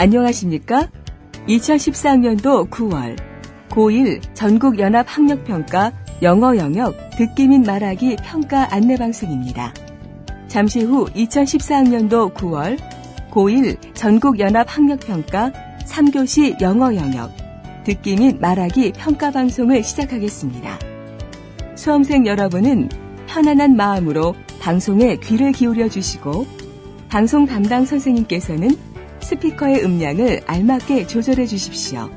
안녕하십니까? 2014학년도 9월 고1 전국연합학력평가 영어 영역 듣기 및 말하기 평가 안내방송입니다. 잠시 후 2014학년도 9월 고1 전국연합학력평가 3교시 영어 영역 듣기 및 말하기 평가 방송을 시작하겠습니다. 수험생 여러분은 편안한 마음으로 방송에 귀를 기울여 주시고 방송 담당 선생님께서는 스피커의 음량을 알맞게 조절해 주십시오.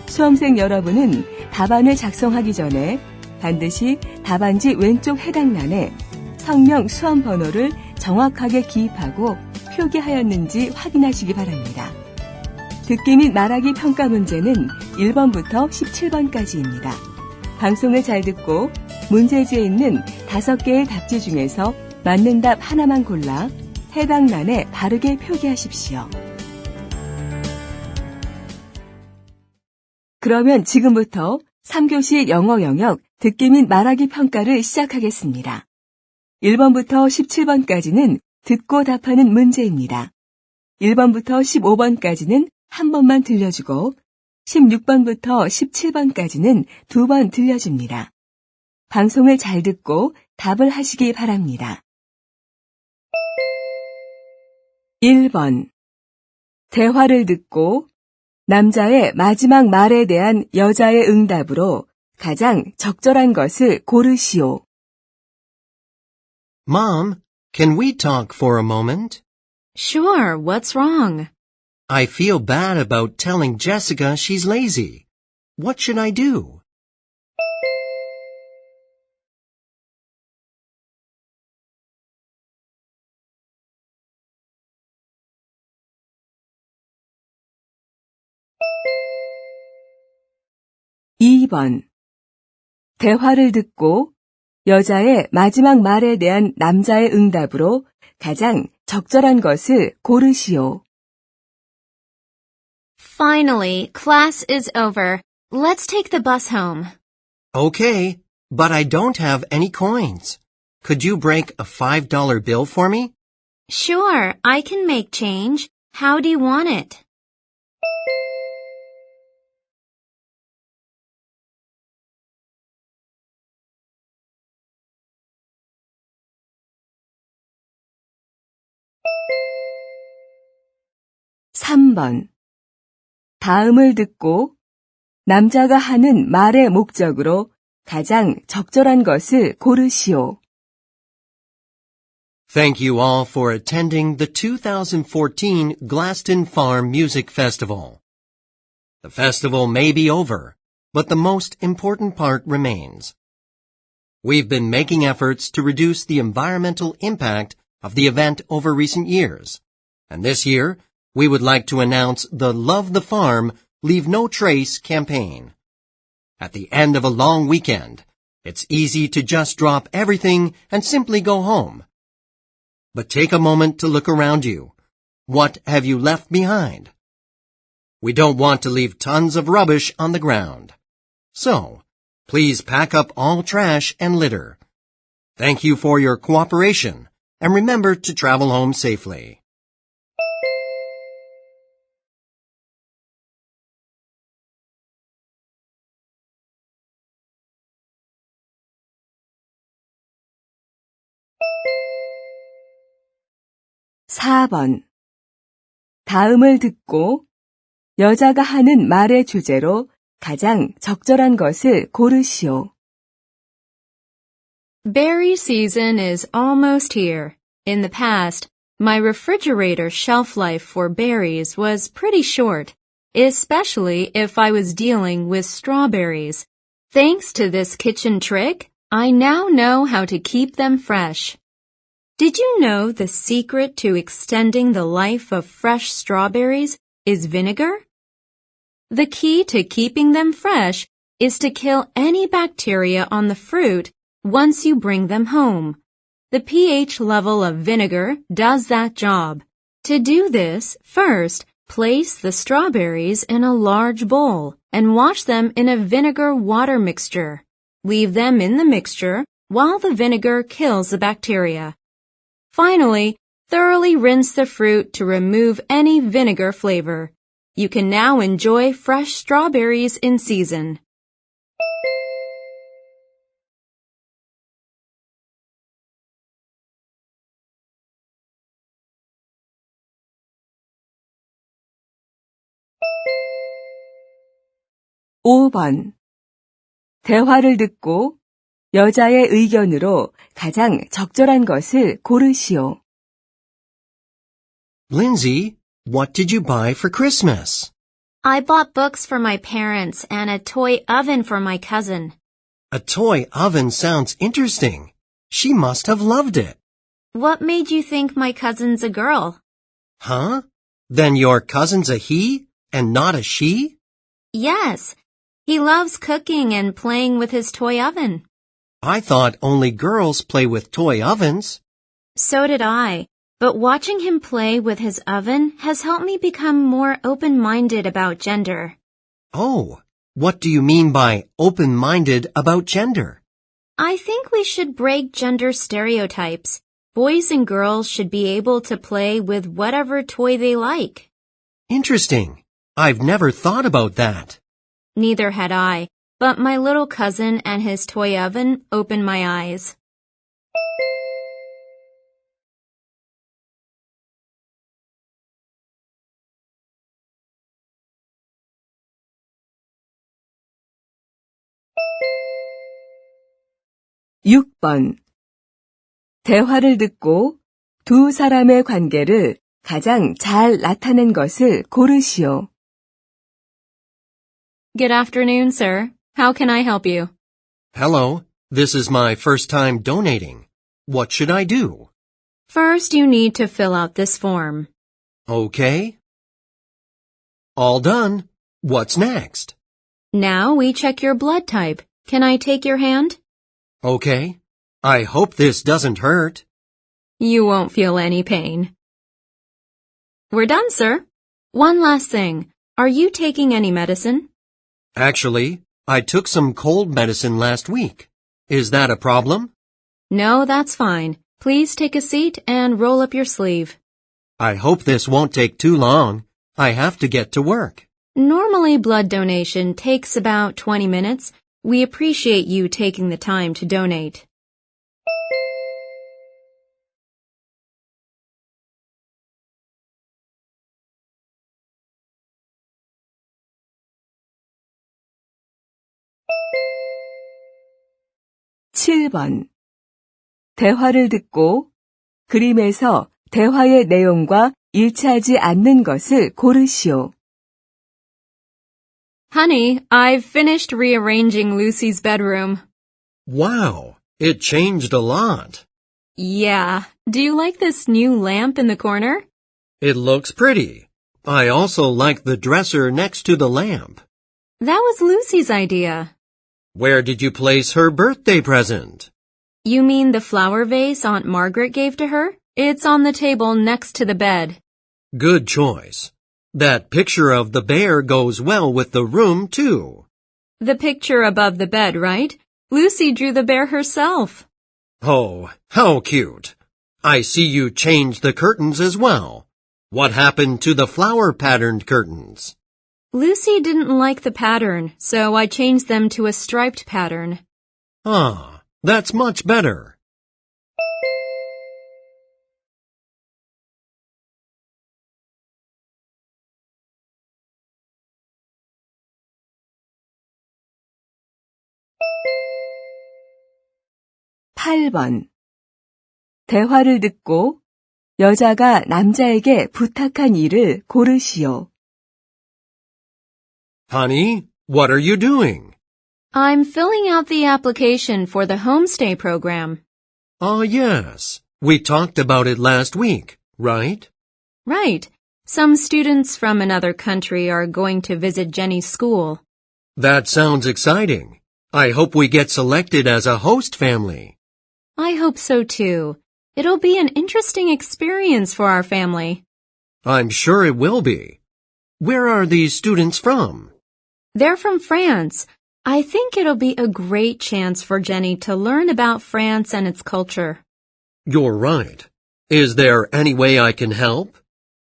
수험생 여러분은 답안을 작성하기 전에 반드시 답안지 왼쪽 해당란에 성명 수험 번호를 정확하게 기입하고 표기하였는지 확인하시기 바랍니다. 듣기 및 말하기 평가 문제는 1번부터 17번까지입니다. 방송을 잘 듣고 문제지에 있는 5개의 답지 중에서 맞는 답 하나만 골라 해당 란에 바르게 표기하십시오. 그러면 지금부터 3교시 영어 영역 듣기 및 말하기 평가를 시작하겠습니다. 1번부터 17번까지는 듣고 답하는 문제입니다. 1번부터 15번까지는 한 번만 들려주고 16번부터 17번까지는 2번 들려줍니다. 방송을 잘 듣고 답을 하시기 바랍니다. 1번. 대화를 듣고 남자의 마지막 말에 대한 여자의 응답으로 가장 적절한 것을 고르시오. Mom, can we talk for a moment? Sure, what's wrong? I feel bad about telling Jessica she's lazy. What should I do? (2번) 대화를 듣고 여자의 마지막 말에 대한 남자의 응답으로 가장 적절한 것을 고르시오. Finally, class is over. Let's take the bus home. Okay, but I don't have any coins. Could you break a $5 bill for me? Sure, I can make change. How do you want it? (3번) 다음을 듣고 남자가 하는 말의 목적으로 가장 적절한 것을 고르시오. Thank you all for attending the 2014 Glaston Farm Music Festival. The festival may be over, but the most important part remains. We've been making efforts to reduce the environmental impact of the event over recent years, and this year, we would like to announce the Love the Farm, Leave No Trace campaign. At the end of a long weekend, it's easy to just drop everything and simply go home. But take a moment to look around you. What have you left behind? We don't want to leave tons of rubbish on the ground. So, please pack up all trash and litter. Thank you for your cooperation, and remember to travel home safely. (4번) 다음을 듣고 여자가 하는 말의 주제로 가장 적절한 것을 고르시오. Berry season is almost here. In the past, my refrigerator shelf life for berries was pretty short, especially if I was dealing with strawberries. Thanks to this kitchen trick, I now know how to keep them fresh. Did you know the secret to extending the life of fresh strawberries is vinegar? The key to keeping them fresh is to kill any bacteria on the fruit once you bring them home. The pH level of vinegar does that job. To do this, first, place the strawberries in a large bowl and wash them in a vinegar water mixture. Leave them in the mixture while the vinegar kills the bacteria. Finally, Thoroughly rinse the fruit to remove any vinegar flavor. You can now enjoy fresh strawberries in season. (5번) 대화를 듣고 여자의 의견으로 가장 적절한 것을 고르시오. Lindsay, what did you buy for Christmas? I bought books for my parents and a toy oven for my cousin. A toy oven sounds interesting. She must have loved it. What made you think my cousin's a girl? Huh? Then your cousin's a he and not a she? Yes, he loves cooking and playing with his toy oven. I thought only girls play with toy ovens. So did I, but watching him play with his oven has helped me become more open-minded about gender. Oh, what do you mean by open-minded about gender? I think we should break gender stereotypes. Boys and girls should be able to play with whatever toy they like. Interesting. I've never thought about that. Neither had I, but my little cousin and his toy oven opened my eyes. (6번) 대화를 듣고 두 사람의 관계를 가장 잘 나타낸 것을 고르시오. Good afternoon, sir. How can I help you? Hello, this is my first time donating. What should I do? First, you need to fill out this form. Okay. All done. What's next? Now we check your blood type. Can I take your hand? Okay. I hope this doesn't hurt. You won't feel any pain. We're done, sir. One last thing. Are you taking any medicine? Actually, I took some cold medicine last week. Is that a problem? No, that's fine. Please take a seat and roll up your sleeve. I hope this won't take too long. I have to get to work. Normally, blood donation takes about 20 minutes. We appreciate you taking the time to donate. (7번) 대화를 듣고 그림에서 대화의 내용과 일치하지 않는 것을 고르시오. Honey, I've finished rearranging Lucy's bedroom. Wow, it changed a lot. Yeah. Do you like this new lamp in the corner? It looks pretty. I also like the dresser next to the lamp. That was Lucy's idea. Where did you place her birthday present? You mean the flower vase Aunt Margaret gave to her? It's on the table next to the bed. Good choice. That picture of the bear goes well with the room, too. The picture above the bed, right? Lucy drew the bear herself. Oh, how cute. I see you changed the curtains as well. What happened to the flower-patterned curtains? Lucy didn't like the pattern, so I changed them to a striped pattern. Ah, that's much better. (8번) 대화를 듣고 여자가 남자에게 부탁한 일을 고르시오. Honey, what are you doing? I'm filling out the application for the homestay program. Ah, yes. We talked about it last week, right? Right. Some students from another country are going to visit Jenny's school. That sounds exciting. I hope we get selected as a host family. I hope so too. It'll be an interesting experience for our family. I'm sure it will be. Where are these students from? They're from France. I think it'll be a great chance for Jenny to learn about France and its culture. You're right. Is there any way I can help?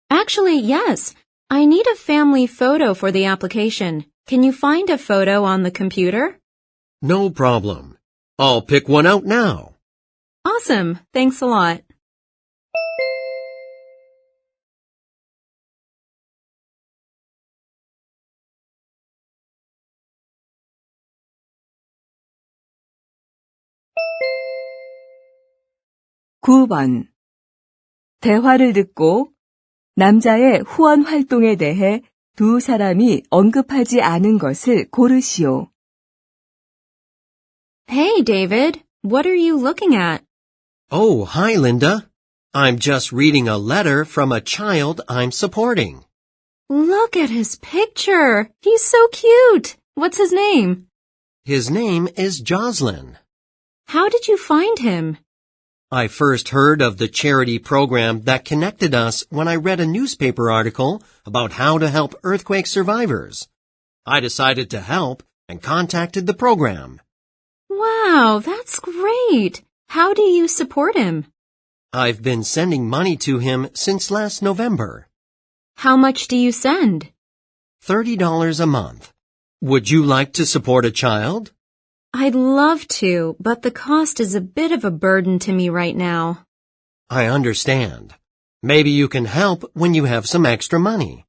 Actually, yes. I need a family photo for the application. Can you find a photo on the computer? No problem. I'll pick one out now. Awesome. Thanks a lot. (9번) 대화를 듣고 남자의 후원 활동에 대해 두 사람이 언급하지 않은 것을 고르시오. Hey, David. What are you looking at? Oh, hi, Linda. I'm just reading a letter from a child I'm supporting. Look at his picture. He's so cute. What's his name? His name is Joslin. How did you find him? I first heard of the charity program that connected us when I read a newspaper article about how to help earthquake survivors. I decided to help and contacted the program. Wow, that's great. How do you support him? I've been sending money to him since last November. How much do you send? $30 a month. Would you like to support a child? I'd love to, but the cost is a bit of a burden to me right now. I understand. Maybe you can help when you have some extra money.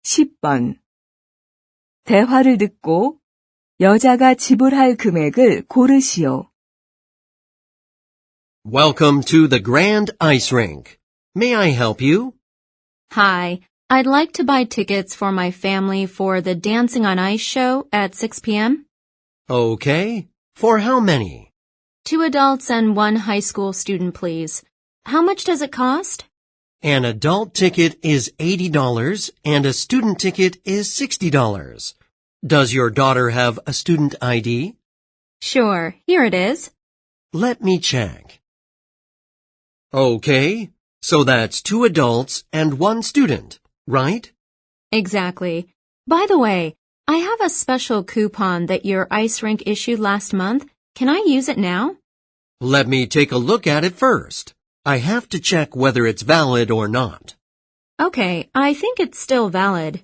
(10번) 대화를 듣고 여자가 지불할 금액을 고르시오. Welcome to the Grand Ice Rink. May I help you? Hi, I'd like to buy tickets for my family for the Dancing on Ice show at 6 p.m. Okay. For how many? 2 adults and 1 high school student, please. How much does it cost? An adult ticket is $80 and a student ticket is $60. Does your daughter have a student ID? Sure, here it is. Let me check. Okay, so that's 2 adults and 1 student, right? Exactly. By the way, I have a special coupon that your ice rink issued last month. Can I use it now? Let me take a look at it first. I have to check whether it's valid or not. Okay, I think it's still valid.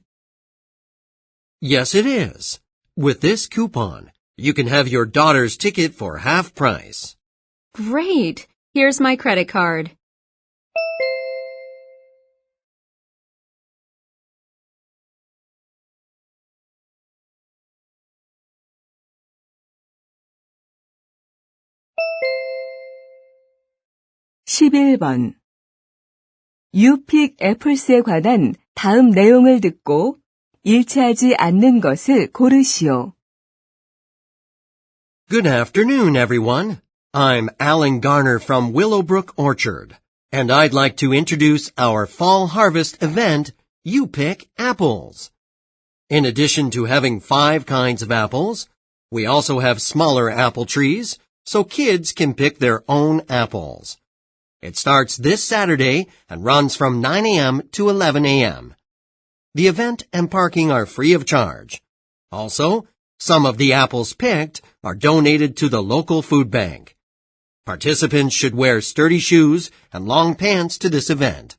Yes, it is. With this coupon, you can have your daughter's ticket for half price. Great. Here's my credit card. (11번) 유픽 애플스에 관한 다음 내용을 듣고 일치하지 않는 것을 고르시오. Good afternoon, everyone. I'm Alan Garner from Willowbrook Orchard, and I'd like to introduce our fall harvest event, You Pick Apples. In addition to having 5 kinds of apples, we also have smaller apple trees, so kids can pick their own apples. It starts this Saturday and runs from 9 a.m. to 11 a.m. The event and parking are free of charge. Also, some of the apples picked are donated to the local food bank. Participants should wear sturdy shoes and long pants to this event.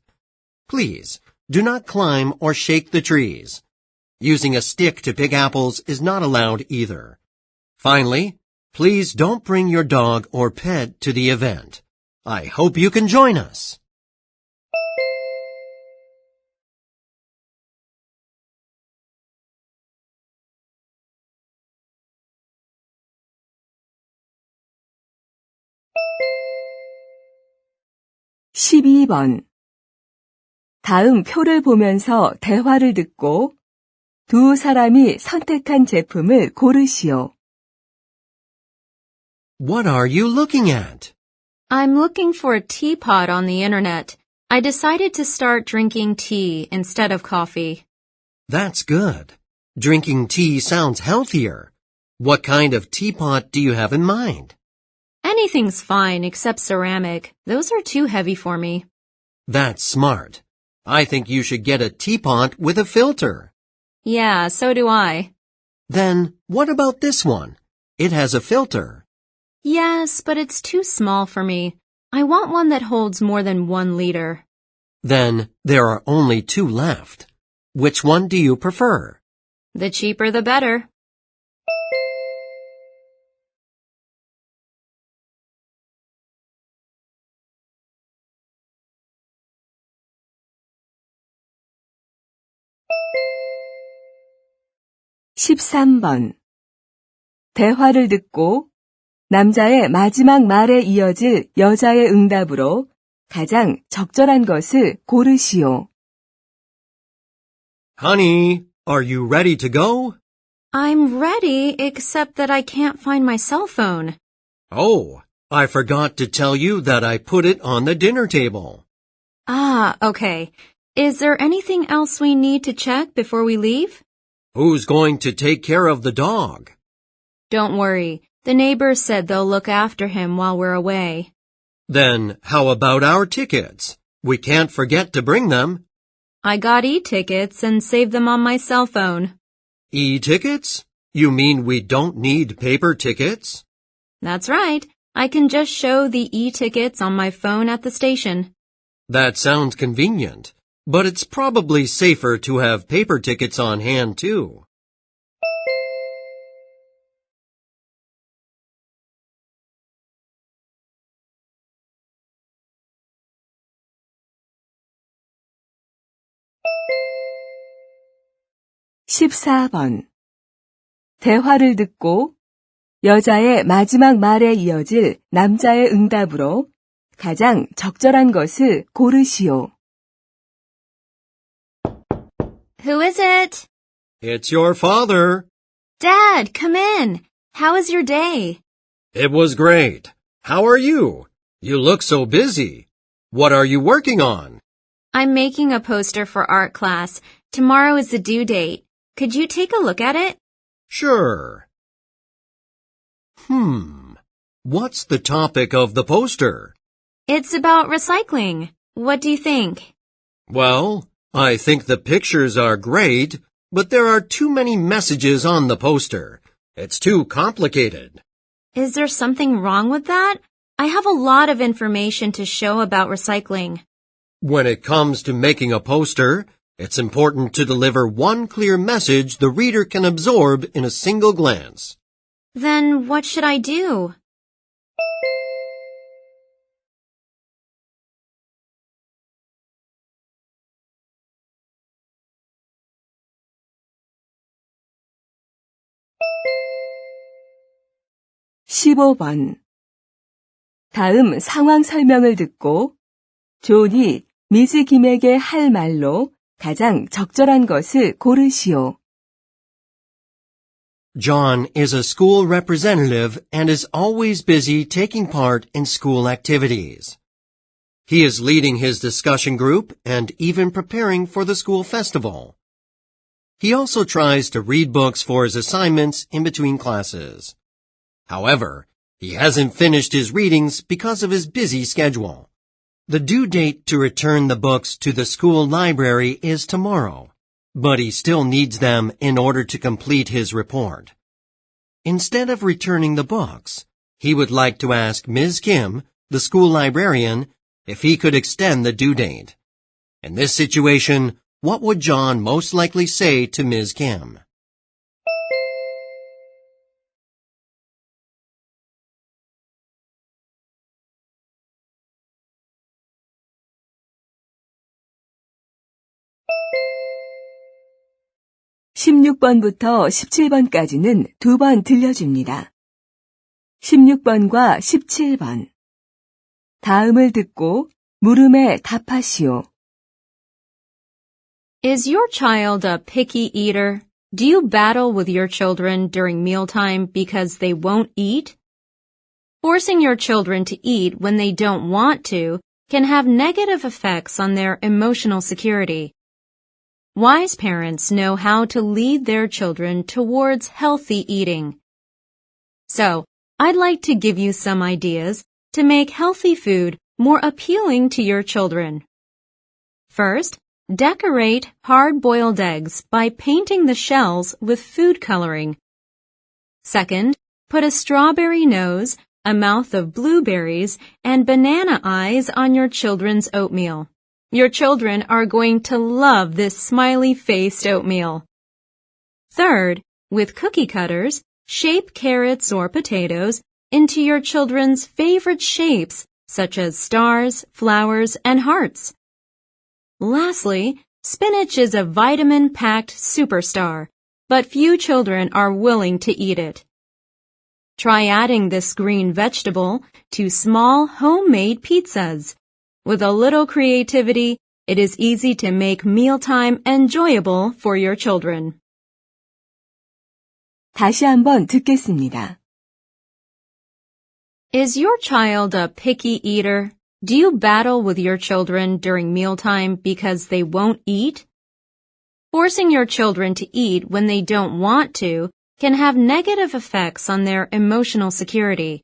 Please, do not climb or shake the trees. Using a stick to pick apples is not allowed either. Finally, please don't bring your dog or pet to the event. I hope you can join us. (12번) 다음 표를 보면서 대화를 듣고 두 사람이 선택한 제품을 고르시오. What are you looking at? I'm looking for a teapot on the internet. I decided to start drinking tea instead of coffee. That's good. Drinking tea sounds healthier. What kind of teapot do you have in mind? Anything's fine except ceramic. Those are too heavy for me. That's smart. I think you should get a teapot with a filter. Yeah, so do I. Then, what about this one? It has a filter. Yes, but it's too small for me. I want one that holds more than 1 liter. Then, there are only 2 left. Which one do you prefer? The cheaper the better. (13번) 대화를 듣고 남자의 마지막 말에 이어질 여자의 응답으로 가장 적절한 것을 고르시오. Honey, are you ready to go? I'm ready, except that I can't find my cell phone. Oh, I forgot to tell you that I put it on the dinner table. Ah, okay. Is there anything else we need to check before we leave? Who's going to take care of the dog? Don't worry. The neighbors said they'll look after him while we're away. Then, how about our tickets? We can't forget to bring them. I got e-tickets and saved them on my cell phone. E-tickets? You mean we don't need paper tickets? That's right. I can just show the e-tickets on my phone at the station. That sounds convenient, but it's probably safer to have paper tickets on hand too. (14번) 대화를 듣고 여자의 마지막 말에 이어질 남자의 응답으로 가장 적절한 것을 고르시오. Who is it? It's your father. Dad, come in. How was your day? It was great. How are you? You look so busy. What are you working on? I'm making a poster for art class. Tomorrow is the due date. Could you take a look at it? Sure. What's the topic of the poster? It's about recycling. What do you think? Well, I think the pictures are great, but there are too many messages on the poster. It's too complicated. Is there something wrong with that? I have a lot of information to show about recycling. When it comes to making a poster, it's important to deliver one clear message the reader can absorb in a single glance. Then what should I do? (15번) 다음 상황 설명을 듣고 존이 미스 김에게 할 말로 가장 적절한 것을 고르시오. John is a school representative and is always busy taking part in school activities. He is leading his discussion group and even preparing for the school festival. He also tries to read books for his assignments in between classes. However, he hasn't finished his readings because of his busy schedule. The due date to return the books to the school library is tomorrow, but he still needs them in order to complete his report. Instead of returning the books, he would like to ask Ms. Kim, the school librarian, if he could extend the due date. In this situation, what would John most likely say to Ms. Kim? (16번부터 17번까지는 2번 들려줍니다. 16번과 17번 다음을 듣고 물음에 답하시오. Is your child a picky eater? Do you battle with your children during mealtime because they won't eat? Forcing your children to eat when they don't want to can have negative effects on their emotional security. Wise parents know how to lead their children towards healthy eating. So, I'd like to give you some ideas to make healthy food more appealing to your children. First, decorate hard-boiled eggs by painting the shells with food coloring. Second, put a strawberry nose, a mouth of blueberries, and banana eyes on your children's oatmeal. Your children are going to love this smiley-faced oatmeal. Third, with cookie cutters, shape carrots or potatoes into your children's favorite shapes, such as stars, flowers, and hearts. Lastly, spinach is a vitamin-packed superstar, but few children are willing to eat it. Try adding this green vegetable to small homemade pizzas. With a little creativity, it is easy to make mealtime enjoyable for your children. 다시 한번 듣겠습니다. Is your child a picky eater? Do you battle with your children during mealtime because they won't eat? Forcing your children to eat when they don't want to can have negative effects on their emotional security.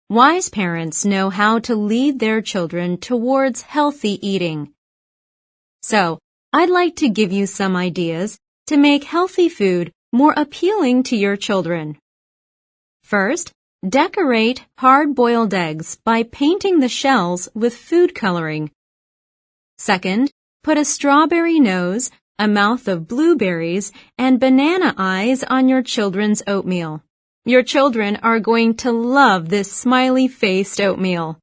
Wise parents know how to lead their children towards healthy eating. So, I'd like to give you some ideas to make healthy food more appealing to your children. First, decorate hard-boiled eggs by painting the shells with food coloring. Second, put a strawberry nose, a mouth of blueberries, and banana eyes on your children's oatmeal. Your children are going to love this smiley-faced oatmeal.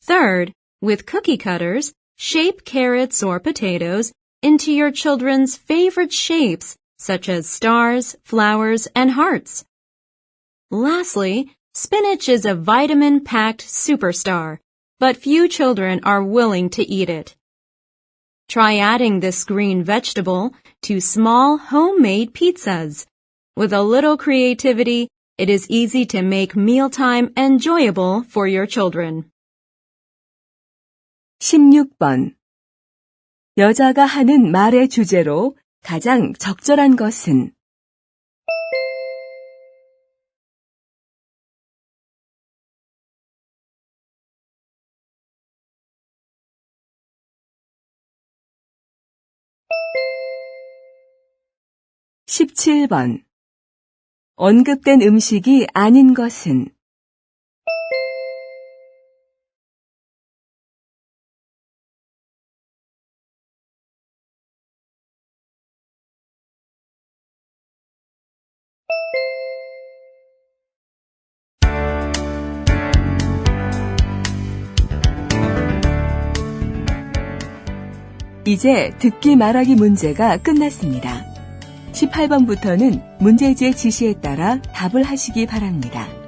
Third, with cookie cutters, shape carrots or potatoes into your children's favorite shapes, such as stars, flowers, and hearts. Lastly, spinach is a vitamin-packed superstar, but few children are willing to eat it. Try adding this green vegetable to small homemade pizzas. With a little creativity, it is easy to make mealtime enjoyable for your children. 16번. 여자가 하는 말의 주제로 가장 적절한 것은? 17번. 언급된 음식이 아닌 것은? '이제 듣기 말하기 문제가 끝났습니다. 18번부터는 문제지의 지시에 따라 답을 하시기 바랍니다.